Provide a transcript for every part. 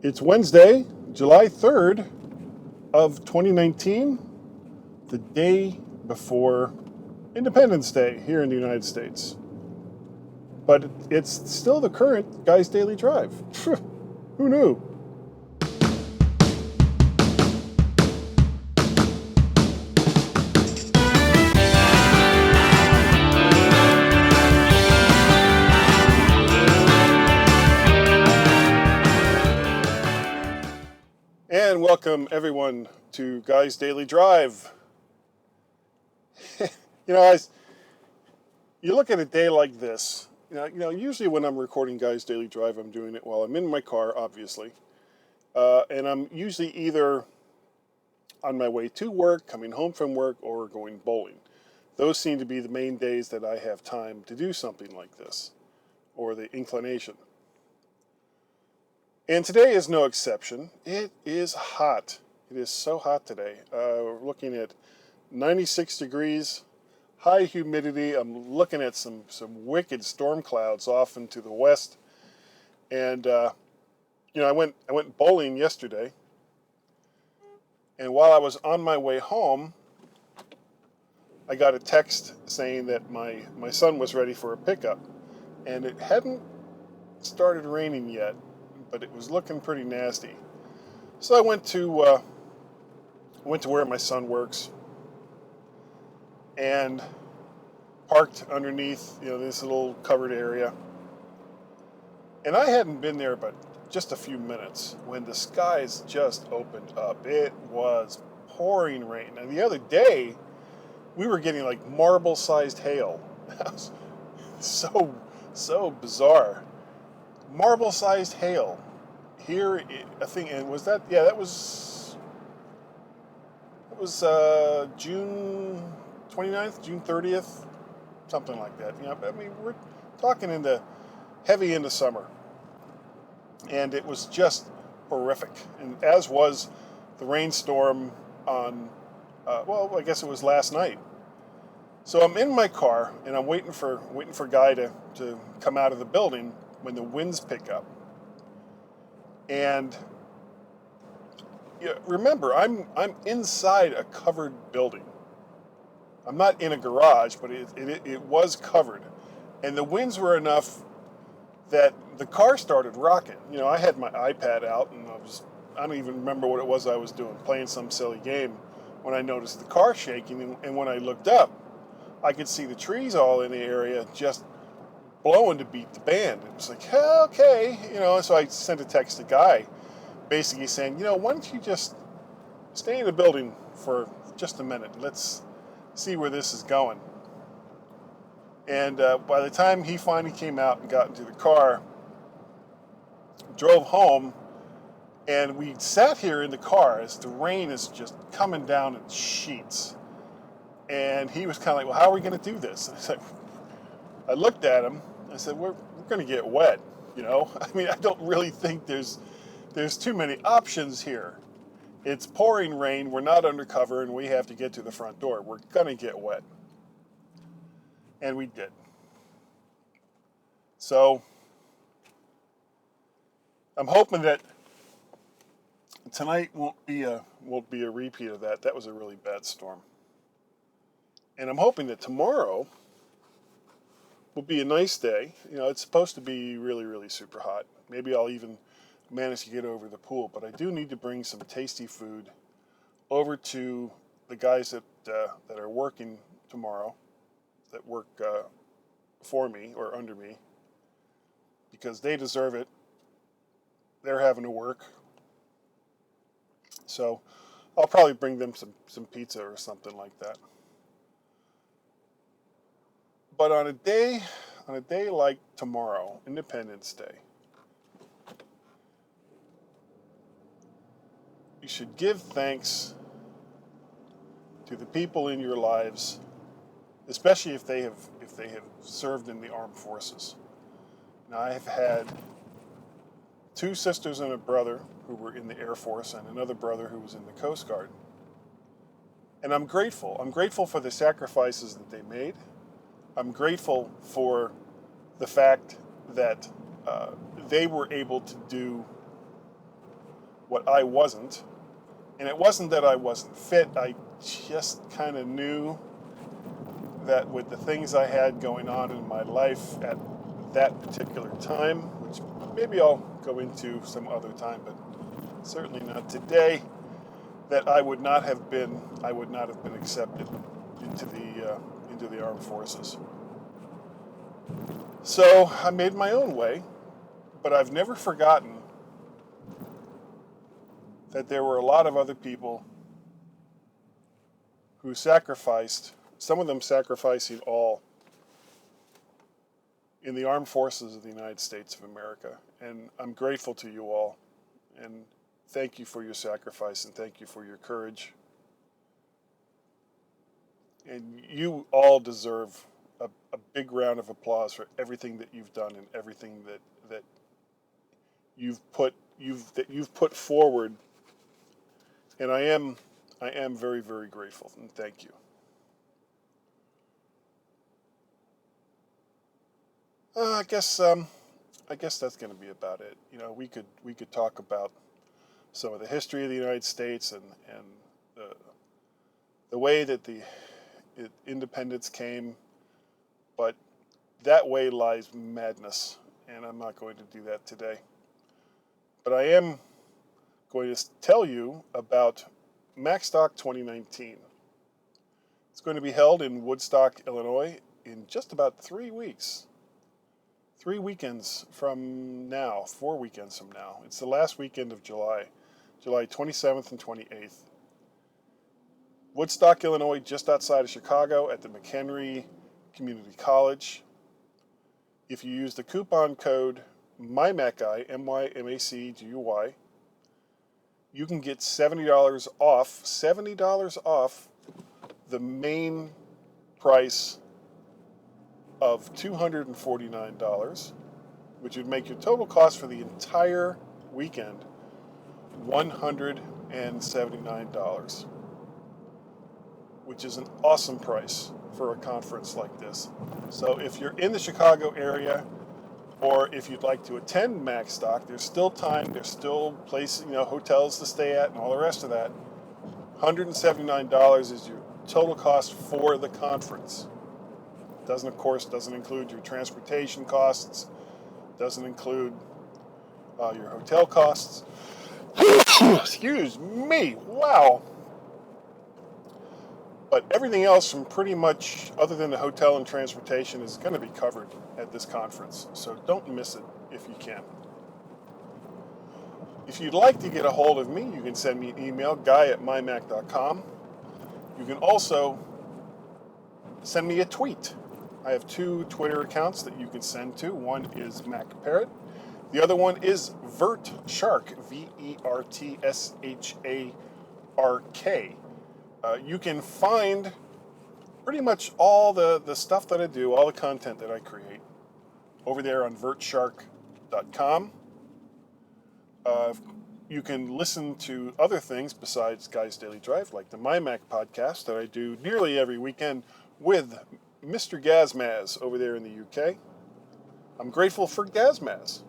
It's Wednesday, July 3rd of 2019, the day before Independence Day here in the United States. But it's still the current Guy's Daily Drive. Who knew? And welcome everyone to Guy's Daily Drive. Guys, you look at a day like this. Usually when I'm recording Guy's Daily Drive, I'm doing it while I'm in my car, obviously, and I'm usually either on my way to work, coming home from work, or going bowling. Those seem to be the main days that I have time to do something like this, or the inclination. And today is no exception. It is hot. It is so hot today. We're looking at 96 degrees, high humidity. I'm looking at some wicked storm clouds off into the west. And I went bowling yesterday. And while I was on my way home, I got a text saying that my son was ready for a pickup. And it hadn't started raining yet, but it was looking pretty nasty. So I went to where my son works and parked underneath this little covered area. And I hadn't been there but just a few minutes when the skies just opened up. It was pouring rain. And the other day we were getting like marble-sized hail. That was so bizarre. Marble-sized hail here, I think, and was that? Yeah, that was June 29th, June 30th, something like that. I mean, we're talking heavy into summer, and it was just horrific. And as was the rainstorm on, I guess it was last night. So I'm in my car and I'm waiting for Guy to come out of the building when the winds pick up. And remember, I'm inside a covered building. I'm not in a garage, but it was covered. And the winds were enough that the car started rocking. I had my iPad out and I don't even remember what it was I was doing, playing some silly game, when I noticed the car shaking. And when I looked up, I could see the trees all in the area just blowing to beat the band. It was like, hell, okay, so I sent a text to Guy basically saying, why don't you just stay in the building for just a minute. Let's see where this is going. And by the time he finally came out and got into the car, drove home, and we sat here in the car as the rain is just coming down in sheets. And he was kind of like, well, how are we going to do this? And I looked at him. I said, we're going to get wet. I mean, I don't really think there's too many options here. It's pouring rain. We're not undercover, and we have to get to the front door. We're going to get wet. And we did. So I'm hoping that tonight won't be a repeat of that. That was a really bad storm. And I'm hoping that tomorrow will be a nice day. It's supposed to be really, really super hot. Maybe I'll even manage to get over the pool, but I do need to bring some tasty food over to the guys that are working tomorrow, that work for me or under me, because they deserve it. They're having to work. So I'll probably bring them some pizza or something like that. But on a day like tomorrow, Independence Day, you should give thanks to the people in your lives, especially if they have served in the armed forces. Now, I have had two sisters and a brother who were in the Air Force, and another brother who was in the Coast Guard. And I'm grateful. I'm grateful for the sacrifices that they made. I'm grateful for the fact that they were able to do what I wasn't. And it wasn't that I wasn't fit. I just kind of knew that with the things I had going on in my life at that particular time, which maybe I'll go into some other time, but certainly not today, that I would not have been accepted into the armed forces. So I made my own way, but I've never forgotten that there were a lot of other people who sacrificed, some of them sacrificing all, in the armed forces of the United States of America. And I'm grateful to you all. And thank you for your sacrifice and thank you for your courage. And you all deserve a big round of applause for everything that you've done and everything that you've put forward. And I am very, very grateful, and thank you. I guess that's going to be about it. You know, we could talk about some of the history of the United States and the way that the independence came, but that way lies madness, and I'm not going to do that today. But I am going to tell you about MacStock 2019. It's going to be held in Woodstock, Illinois in just about 3 weeks. 3 weekends from now, 4 weekends from now. It's the last weekend of July 27th and 28th. Woodstock, Illinois, just outside of Chicago at the McHenry Community College. If you use the coupon code MyMacGuy, MyMacGuy, you can get $70 off the main price of $249, which would make your total cost for the entire weekend $179, which is an awesome price for a conference like this. So if you're in the Chicago area, or if you'd like to attend MacStock, there's still time, there's still places, hotels to stay at and all the rest of that. $179 is your total cost for the conference. Doesn't include your transportation costs, doesn't include your hotel costs. Excuse me, wow. But everything else from pretty much, other than the hotel and transportation, is going to be covered at this conference. So don't miss it if you can. If you'd like to get a hold of me, you can send me an email, guy@mymac.com. You can also send me a tweet. I have 2 Twitter accounts that you can send to. One is MacParrot. The other one is VertShark, VertShark. You can find pretty much all the stuff that I do, all the content that I create, over there on vertshark.com. You can listen to other things besides Guy's Daily Drive, like the MyMac Podcast that I do nearly every weekend with Mr. Gazmaz over there in the UK. I'm grateful for Gazmaz.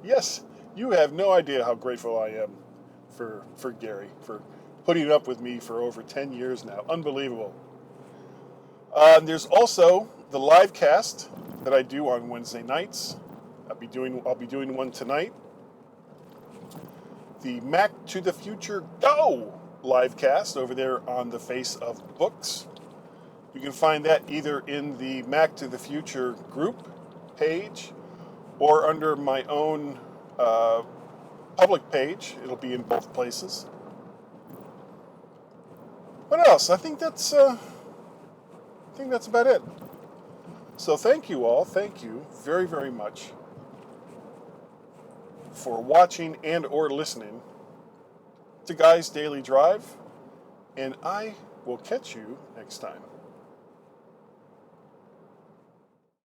Yes, you have no idea how grateful I am for Gary, for putting up with me for over 10 years now. Unbelievable. There's also the live cast that I do on Wednesday nights. I'll be doing one tonight. The Mac to the Future Go live cast over there on the Face of Books. You can find that either in the Mac to the Future group page or under my own public page. It'll be in both places. What else? I think that's about it. So thank you all. Thank you very, very much for watching and or listening to Guy's Daily Drive, and I will catch you next time.